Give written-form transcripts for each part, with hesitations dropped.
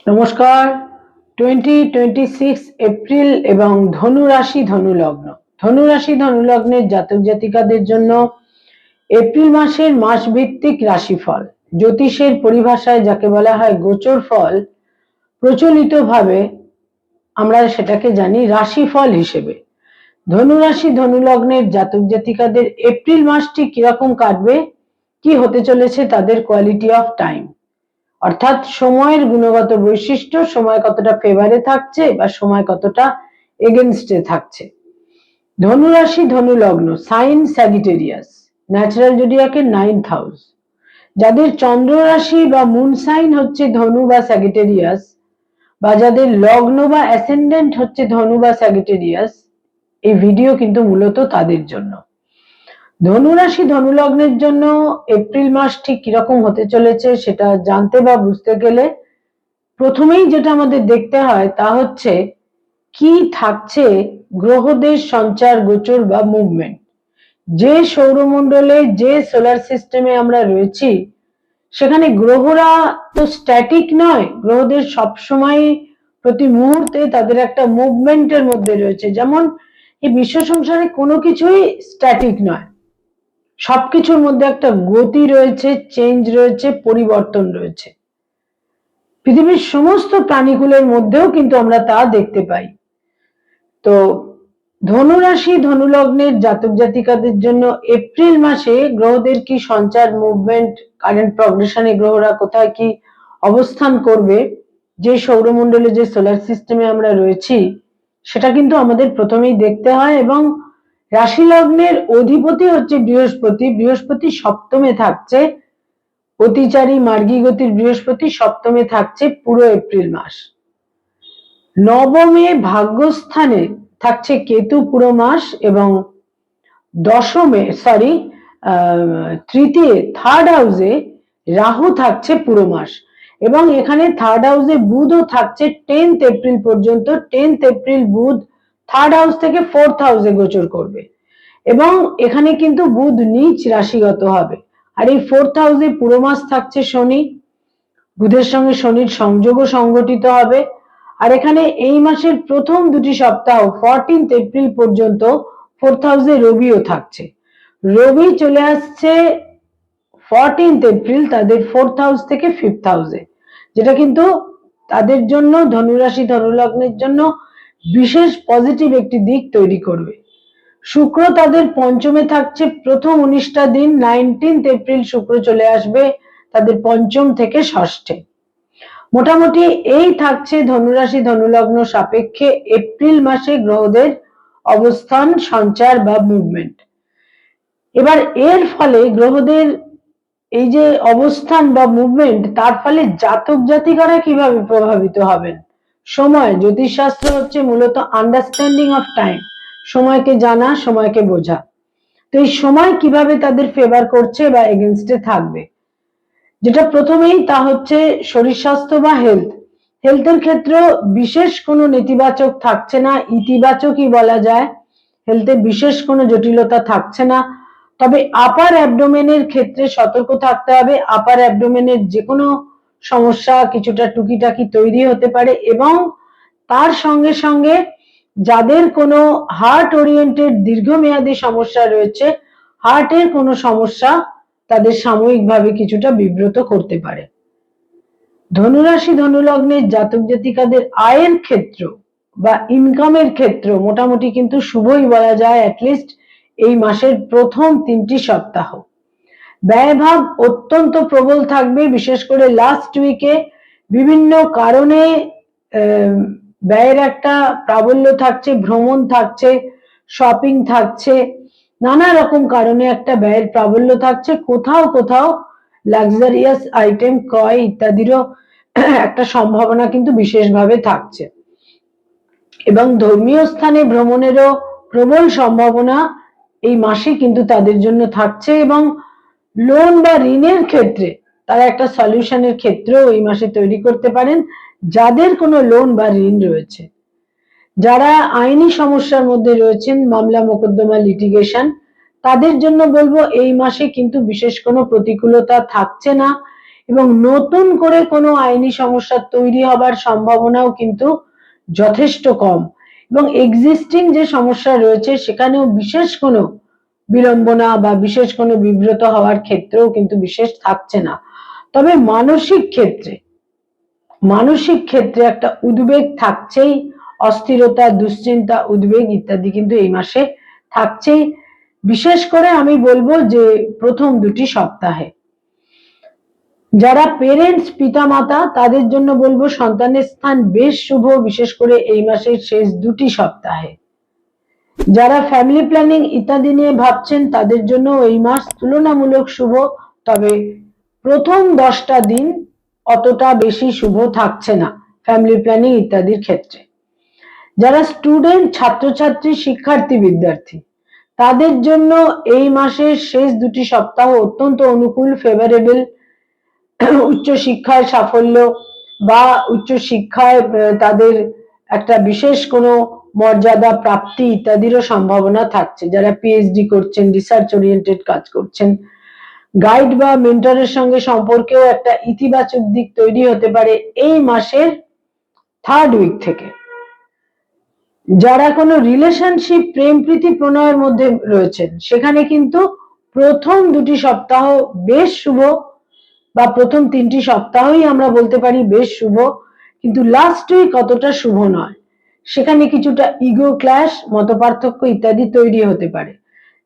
নমস্কার। 2026 এপ্রিল এবং ধনু রাশি ধনু লগ্ন। ধনু রাশি ধনু লগ্নের জাতক জাতিকাদের জন্য এপ্রিল মাসের মাসভিত্তিক রাশিফল, জ্যোতিষের পরিভাষায় যাকে বলা হয় গোচর ফল, প্রচলিতভাবে আমরা সেটাকে জানি রাশিফল হিসেবে। ধনু রাশি ধনু লগ্নের জাতক জাতিকাদের এপ্রিল মাসটি কিরকম কাটবে, কি হতে চলেছে তাদের কোয়ালিটি অফ টাইম, অর্থাৎ সময়ের গুণগত বৈশিষ্ট্য, সময় কতটা ফেভারে থাকছে বা সময় কতটা এগেনস্টে থাকছে। ধনু রাশি ধনু লগ্ন, সাইন স্যাজিটেরিয়াস, ন্যাচারাল জোডিয়াকের 9th হাউস। যাদের চন্দ্র রাশি বা মুন সাইন হচ্ছে ধনু বা স্যাজিটেরিয়াস, বা যাদের লগ্ন বা অ্যাসেন্ডেন্ট হচ্ছে ধনু বা স্যাজিটেরিয়াস, এই ভিডিও কিন্তু মূলত তাদের জন্য। ধনু রাশি ধনু লগ্নের জন্য এপ্রিল মাস ঠিক কিরকম হতে চলেছে সেটা জানতে বা বুঝতে গেলে প্রথমেই যেটা আমাদের দেখতে হয় তা হচ্ছে কি থাকছে গ্রহদের সঞ্চার গোচর বা মুভমেন্ট। যে সৌরমণ্ডলে, যে সোলার সিস্টেমে আমরা রয়েছি, সেখানে গ্রহরা তো স্ট্যাটিক নয়। গ্রহদের সবসময় প্রতি মুহূর্তে তাদের একটা মুভমেন্টের মধ্যে রয়েছে। যেমন এই বিশ্ব সংসারে কোনো কিছুই স্ট্যাটিক নয়, সবকিছুর মধ্যে একটা গতি রয়েছে, চেঞ্জ রয়েছে, পরিবর্তন রয়েছে। পৃথিবীর সমস্ত প্রাণীকুলের মধ্যেও কিন্তু আমরা তা দেখতে পাই। তো ধনু রাশি ধনু লগ্নের জাতক জাতিকাদের জন্য এপ্রিল মাসে গ্রহদের কি সঞ্চার, মুভমেন্ট, কারেন্ট প্রগ্রেশনে গ্রহরা কোথায় কি অবস্থান করবে, যে সৌরমণ্ডলে, যে সোলার সিস্টেমে আমরা রয়েছি, সেটা কিন্তু আমাদের প্রথমেই দেখতে হয়। এবং রাশি লগ্নের অধিপতি হচ্ছে বৃহস্পতি। বৃহস্পতি সপ্তমে থাকছে, অতিচারী মার্গী গতির বৃহস্পতি সপ্তমে থাকছে পুরো এপ্রিল মাস। নবমে ভাগ্যস্থানে থাকছে কেতু পুরো মাস, এবং তৃতীয় থার্ড হাউসে রাহু থাকছে পুরো মাস। এবং এখানে থার্ড হাউসে বুধও থাকছে 10th এপ্রিল পর্যন্ত। 10th এপ্রিল বুধ থার্ড হাউস থেকে 4th হাউসে গোচর করবে, এবং এখানে কিন্তু বুধ নিচ রাশিগত হবে। আর এই 4th হাউসে পুরো মাস থাকছে শনি, বুধের সঙ্গে শনির সংযোগও সংগঠিত হবে। আর এখানে এই মাসের প্রথম দুটি সপ্তাহ 14th এপ্রিল পর্যন্ত 4th হাউসে রবিও থাকছে। রবি চলে আসছে 14th এপ্রিল তাদের 4th হাউস থেকে 5th হাউসে, যেটা কিন্তু তাদের জন্য, ধনুরাশি ধনুলগ্নের জন্য বিশেষ পজিটিভ একটি দিক তৈরি করবে। শুক্র তাদের পঞ্চমে থাকছে প্রথম 19টা দিন। 19th এপ্রিল শুক্র চলে আসবে তাদের পঞ্চম থেকে ষষ্ঠে। মোটামুটি এই থাকছে ধনুরাশি ধনুলগ্ন সাপেক্ষে এপ্রিল মাসে গ্রহদের অবস্থান, সঞ্চার বা মুভমেন্ট। এবার এর ফলে গ্রহদের এই যে অবস্থান বা মুভমেন্ট, তার ফলে জাতক জাতিকারা কিভাবে প্রভাবিত হবেন। সময়, জ্যোতিষশাস্ত্র হচ্ছে মূলত আন্ডারস্ট্যান্ডিং অফ টাইম, সময়কে জানা, সময়কে বোঝা। তো এই সময় কিভাবে তাদের ফেভার করছে বা এগেনস্টে থাকবে, যেটা প্রথমেই তা হচ্ছে শরীর স্বাস্থ্য বা হেলথ। হেলথের ক্ষেত্রে বিশেষ কোনো নেতিবাচক থাকছে না, ইতিবাচকই বলা যায়। হেলথে বিশেষ কোনো জটিলতা থাকছে না। তবে আপার অ্যাবডোমেনের ক্ষেত্রে সতর্ক থাকতে হবে। আপার অ্যাবডোমেনের যে কোনো সমস্যা কিছুটা টুকিটাকি তৈরি হতে পারে, এবং তার সঙ্গে সঙ্গে যাদের কোনো হার্ট ওরিয়েন্টেড দীর্ঘমেয়াদী সমস্যা রয়েছে, হার্টের কোনো সমস্যা তাদের সাময়িকভাবে কিছুটা বিব্রত করতে পারে। ধনুরাশি ধনুলগ্নের জাতক জাতিকাদের আয়ের ক্ষেত্র বা ইনকামের ক্ষেত্র মোটামুটি কিন্তু শুভই বলা যায়, অ্যাটলিস্ট এই মাসের প্রথম 3টি সপ্তাহ। ব্যয়ভাব অত্যন্ত প্রবল থাকবে, বিশেষ করে লাস্ট উইকে বিভিন্ন কারণে ব্যয়ের একটা প্রাবল্য থাকছে, ভ্রমণ থাকছে, শপিং থাকছে, নানা রকম কারণে একটা ব্যয়ের প্রাবল্য থাকছে। কোথাও কোথাও লাক্সারিয়াস আইটেম ক্রয় ইত্যাদিরও একটা সম্ভাবনা কিন্তু বিশেষভাবে থাকছে, এবং ধর্মীয় স্থানে ভ্রমণেরও প্রবল সম্ভাবনা এই মাসে কিন্তু তাদের জন্য থাকছে। এবং লোন বা ঋণের ক্ষেত্রে তারা একটা সলিউশনের ক্ষেত্রেও এই মাসে তৈরি করতে পারেন, যাদের কোনো লোন বা ঋণ রয়েছে। যারা আইনি সমস্যার মধ্যে রয়েছেন, মামলা মোকদ্দমা লিটিগেশন, তাদের জন্য বলবো এই মাসে কিন্তু বিশেষ কোনো প্রতিকূলতা থাকছে না। এবং নতুন করে কোনো আইনি সমস্যা তৈরি হবার সম্ভাবনাও কিন্তু যথেষ্ট কম, এবং এক্সিস্টিং যে সমস্যা রয়েছে সেখানেও বিশেষ কোনো বিড়ম্বনা বা বিশেষ কোনো বিব্রত হওয়ার ক্ষেত্রেও কিন্তু বিশেষ থাকছে না। তবে মানসিক ক্ষেত্রে একটা উদ্বেগ থাকছেই, অস্থিরতা, দুশ্চিন্তা, উদ্বেগ ইত্যাদি কিন্তু এই মাসে থাকছেই। বিশেষ করে আমি বলবো যে প্রথম 2টি সপ্তাহে যারা পেরেন্টস, পিতামাতা, তাদের জন্য বলবো সন্তানের স্থান বেশ শুভ, বিশেষ করে এই মাসের শেষ 2টি সপ্তাহে। যারা ফ্যামিলি প্ল্যানিং ইত্যাদি নিয়ে ভাবছেন তাদের জন্য এই মাস তুলনামূলক শুভ, তবে প্রথম 10টা দিন অতটা বেশি শুভ থাকছে না ফ্যামিলি প্ল্যানিং ইত্যাদির ক্ষেত্রে। যারা স্টুডেন্ট, ছাত্রছাত্রী, শিক্ষার্থী, বিদ্যার্থী, তাদের জন্য এই মাসের শেষ 2টি সপ্তাহ অত্যন্ত অনুকূল, ফেভারেবল। উচ্চশিক্ষায় সাফল্য বা উচ্চশিক্ষায় তাদের একটা বিশেষ কোনো মর্যাদা প্রাপ্তি ইত্যাদিরও সম্ভাবনা থাকছে। যারা পিএইচডি করছেন, রিসার্চ ওরিয়েন্টেড কাজ করছেন, গাইড বা মেন্টরের সঙ্গে সম্পর্কেও একটা ইতিবাচক দিক তৈরি হতে পারে এই মাসের 3rd উইক থেকে। যারা কোনো রিলেশনশিপ, প্রেম প্রীতি প্রণয়ের মধ্যে রয়েছেন সেখানে কিন্তু প্রথম 2টি সপ্তাহ বেশ শুভ, বা প্রথম 3টি সপ্তাহই আমরা বলতে পারি বেশ শুভ, কিন্তু লাস্ট উইক অতটা শুভ নয়। সেখানে কিছুটা ইগো ক্ল্যাশ, মতপার্থক্য ইত্যাদি তৈরি হতে পারে।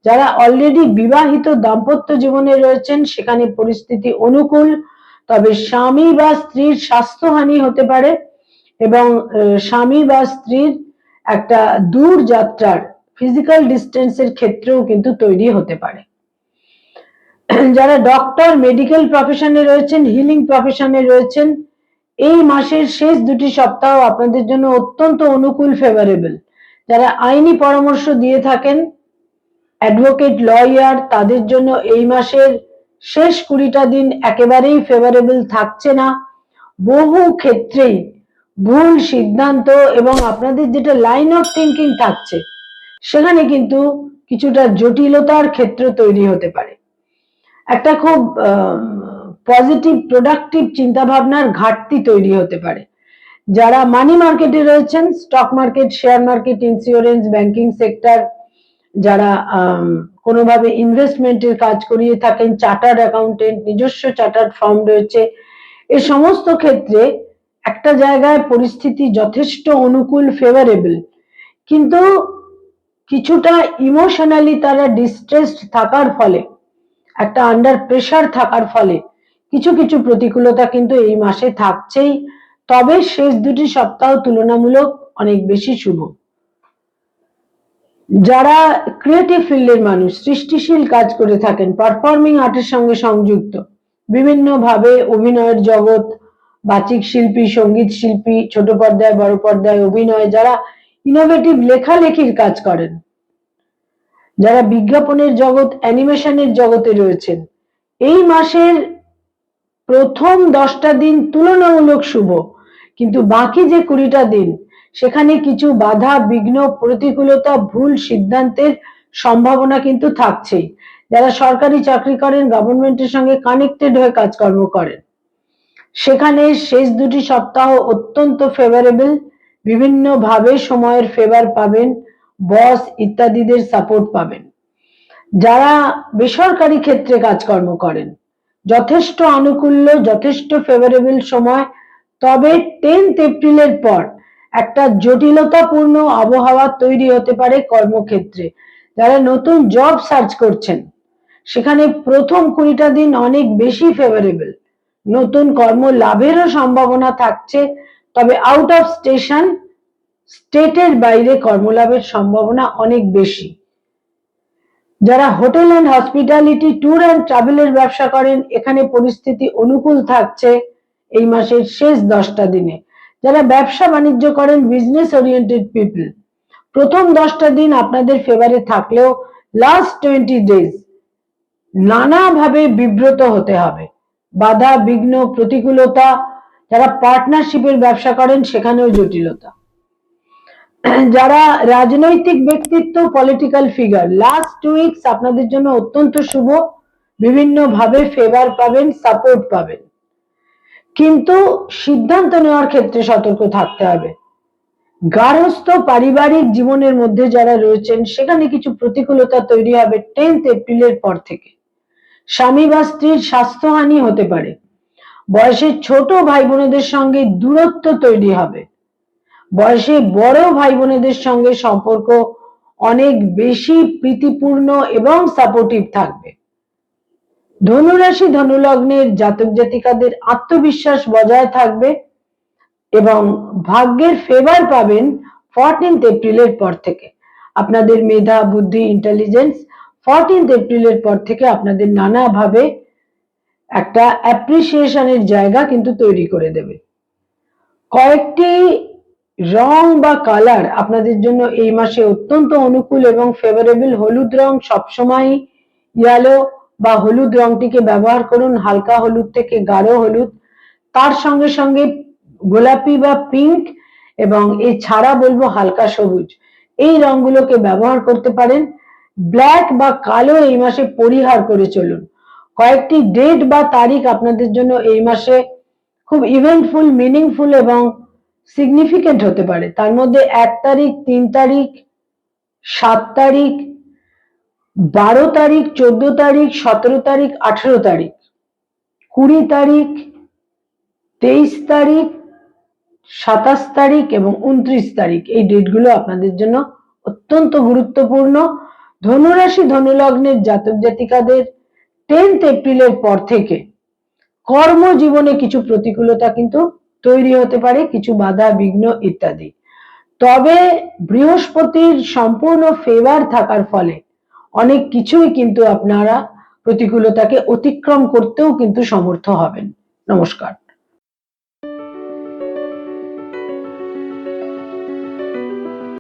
যারা অলরেডি বিবাহিত দাম্পত্য জীবনে রয়েছেন সেখানে পরিস্থিতি অনুকূল, তবে স্বামী বা স্ত্রীর স্বাস্থ্যহানি হতে পারে, এবং স্বামী বা স্ত্রীর একটা দূর যাত্রার ফিজিক্যাল ডিস্টেন্সের ক্ষেত্রেও কিন্তু তৈরি হতে পারে। যারা ডক্টর, মেডিকেল প্রফেশনে রয়েছেন, হিলিং প্রফেশনে রয়েছেন, এই মাসের শেষ 2টি সপ্তাহ আপনাদের জন্য অত্যন্ত অনুকূল, ফেভারেবল। যারা আইনি পরামর্শ দিয়ে থাকেন, অ্যাডভোকেট, লয়ার, তাদের জন্য এই মাসের শেষ 20টা দিন একেবারেই ফেভারেবল থাকছে না। বহু ক্ষেত্রেই ভুল সিদ্ধান্ত এবং আপনাদের যেটা লাইন অফ থিঙ্কিং থাকছে সেখানে কিন্তু কিছুটা জটিলতার ক্ষেত্র তৈরি হতে পারে। একটা খুব পজিটিভ, প্রোডাক্টিভ চিন্তা ভাবনার ঘাটতি তৈরি হতে পারে। যারা মানি মার্কেটে রয়েছেন, stock market, share market, insurance, banking sector, যারা কোনোভাবে ইনভেস্টমেন্টের কাজ করিয়ে থাকেন, চার্টার্ড অ্যাকাউন্টেন্ট, নিজস্ব চার্টার্ড ফার্ম রয়েছে, এই সমস্ত ক্ষেত্রে একটা জায়গায় পরিস্থিতি যথেষ্ট অনুকূল, ফেভারেবল, কিন্তু কিছুটা ইমোশনালি তারা ডিস্ট্রেসড থাকার ফলে, একটা আন্ডার প্রেসার থাকার ফলে কিছু কিছু প্রতিকূলতা কিন্তু এই মাসে থাকছেই। তবে শেষ 2টি সপ্তাহ তুলনামূলক অনেক বেশি শুভ। যারা ক্রিয়েটিভ ফিল্ডের মানুষ, সৃষ্টিশীল কাজ করে থাকেন, পারফর্মিং আর্টের সঙ্গে সংযুক্ত, বিভিন্ন ভাবে অভিনয়ের জগৎ, বাচিক শিল্পী, সঙ্গীত শিল্পী, ছোট পর্দায়, বড় পর্দায় অভিনয়, যারা ইনোভেটিভ লেখালেখির কাজ করেন, যারা বিজ্ঞাপনের জগৎ, অ্যানিমেশনের জগতে রয়েছেন, এই মাসের প্রথম 10টা দিন তুলনামূলক শুভ, কিন্তু বাকি যে 20টা দিন সেখানে কিছু বাধা, বিঘ্ন, প্রতিকূলতা, ভুল সিদ্ধান্তের সম্ভাবনা কিন্তু থাকছেই। যারা সরকারি চাকরি করেন, গভর্নমেন্টের সঙ্গে কানেক্টেড হয়ে কাজকর্ম করেন, সেখানে শেষ 2টি সপ্তাহ অত্যন্ত ফেভারেবল, বিভিন্ন ভাবে সময়ের ফেভার পাবেন, বস ইত্যাদিদের সাপোর্ট পাবেন। যারা বেসরকারি ক্ষেত্রে কাজকর্ম করেন, যথেষ্ট আনুকূল্য, যথেষ্ট ফেভারেবল সময়, তবে 10th এপ্রিলের পর একটা জটিলতাপূর্ণ আবহাওয়া তৈরি হতে পারে কর্মক্ষেত্রে। যারা নতুন জব সার্চ করছেন সেখানে প্রথম 20টা দিন অনেক বেশি ফেভারেবল, নতুন কর্ম লাভেরও সম্ভাবনা থাকছে, তবে আউট অফ স্টেশন, স্টেটের বাইরে কর্মলাভের সম্ভাবনা অনেক বেশি। যারা hotel and hospitality, tour and ট্রাভেলের ব্যবসা করেন, এখানে পরিস্থিতি অনুকূল থাকছে এই মাসের শেষ 10টা দিনে। যারা ব্যবসা বাণিজ্য করেন, বিজনেস ওরিয়েন্টেড পিপল, প্রথম 10টা দিন আপনাদের ফেভারে থাকলেও লাস্ট 20 ডেজ নানাভাবে বিব্রত হতে হবে, বাধা, বিঘ্ন, প্রতিকূলতা। যারা পার্টনারশিপের ব্যবসা করেন সেখানেও জটিলতা। যারা রাজনৈতিক ব্যক্তিত্ব, পলিটিক্যাল ফিগার, লাস্ট 2 উইকস আপনাদের জন্য অত্যন্ত শুভ, বিভিন্ন ভাবে ফেভার পাবেন, সাপোর্ট পাবেন। কিন্তু সিদ্ধান্ত নেওয়ার ক্ষেত্রে সতর্ক থাকতে হবে। গার্হস্থ পারিবারিক জীবনের মধ্যে যারা রয়েছেন সেখানে কিছু প্রতিকূলতা তৈরি হবে 10th এপ্রিলের পর থেকে। স্বামী বা স্ত্রীর স্বাস্থ্যহানি হতে পারে। বয়সে ছোট ভাই বোনেদের সঙ্গে দূরত্ব তৈরি হবে। বয়সে বড় ভাই বোনেদের সঙ্গে সম্পর্ক অনেক বেশি প্রীতিপূর্ণ এবং সাপোর্টিভ থাকবে। ধনুরাশি ধনুলগ্নের জাতক জাতিকাদের আত্মবিশ্বাস বজায় থাকবে এবং ভাগ্যের ফেভার পাবেন 14th এপ্রিলের পর থেকে। আপনাদের মেধা, বুদ্ধি, ইন্টেলিজেন্স 14th এপ্রিলের পর থেকে আপনাদের নানাভাবে একটা অ্যাপ্রিসিয়েশনের জায়গা কিন্তু তৈরি করে দেবে। কয়েকটি রং বা কালার আপনাদের জন্য এই মাসে অত্যন্ত অনুকূল এবং ফেভারেবল। হলুদ রং সবসময়, ইয়েলো বা হলুদ রংটিকে ব্যবহার করুন, হালকা হলুদ থেকে গাঢ় হলুদ, তার সঙ্গে সঙ্গে গোলাপি বা পিঙ্ক, এবং এছাড়া বলবো হালকা সবুজ, এই রংগুলোকে ব্যবহার করতে পারেন। ব্ল্যাক বা কালো এই মাসে পরিহার করে চলুন। কয়েকটি ডেট বা তারিখ আপনাদের জন্য এই মাসে খুব ইভেন্টফুল, মিনিংফুল এবং সিগনিফিকেন্ট হতে পারে। তার মধ্যে 1 তারিখ, 3 তারিখ, 7 তারিখ, 12 তারিখ, 14 তারিখ, 17 তারিখ, 18 তারিখ, 20 তারিখ, 23 তারিখ, 27 তারিখ এবং 29 তারিখ, এই ডেটগুলো আপনাদের জন্য অত্যন্ত গুরুত্বপূর্ণ। ধনুরাশি ধনুলগ্নের জাতক জাতিকাদের 10th এপ্রিলের পর থেকে কর্মজীবনে কিছু প্রতিকূলতা কিন্তু তৈরি হতে পারে, কিছু বাধা বিঘ্ন ইত্যাদি। তবে বৃহস্পতির সম্পূর্ণ ফেভার থাকার ফলে অনেক কিছুই কিন্তু আপনারা প্রতিকূলতাকে অতিক্রম করতেও কিন্তু সমর্থ হবেন। নমস্কার।